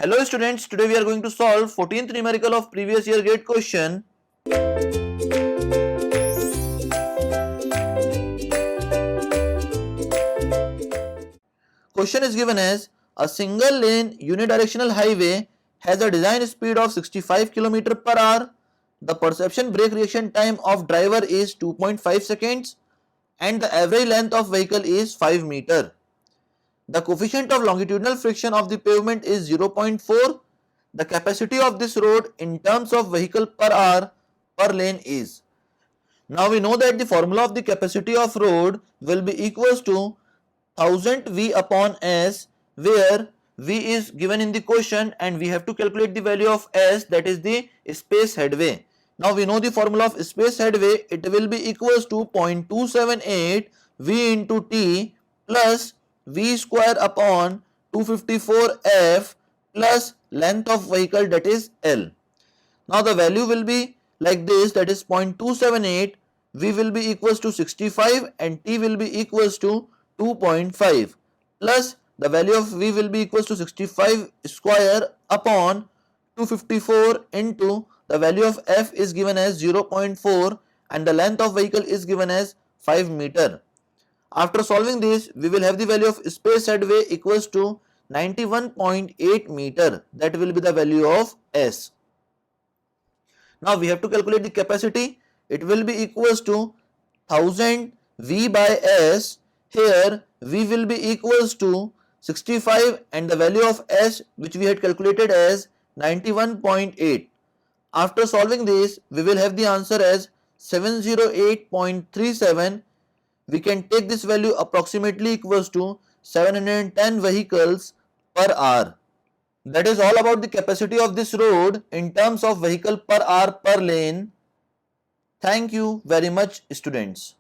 Hello students, today we are going to solve 14th numerical of previous year gate question. Question is given as a single lane unidirectional highway has a design speed of 65 km per hour. The perception brake reaction time of driver is 2.5 seconds and the average length of vehicle is 5 meter. The coefficient of longitudinal friction of the pavement is 0.4. The capacity of this road in terms of vehicle per hour per lane is. Now we know that the formula of the capacity of road will be equals to 1000 V upon S, where V is given in the question and we have to calculate the value of S, that is the space headway. Now we know the formula of space headway, it will be equals to 0.278 V into T plus V square upon 254 F plus length of vehicle, that is L. Now the value will be like this, that is 0.278, V will be equals to 65 and T will be equals to 2.5 plus the value of V will be equals to 65 square upon 254 into the value of F is given as 0.4 and the length of vehicle is given as 5 meter. After solving this, we will have the value of space headway equals to 91.8 meter. That will be the value of S. Now we have to calculate the capacity. It will be equals to 1000 V by S. Here V will be equals to 65 and the value of S which we had calculated as 91.8. After solving this, we will have the answer as 708.37. We can take this value approximately equals to 710 vehicles per hour. That is all about the capacity of this road in terms of vehicle per hour per lane. Thank you very much, students.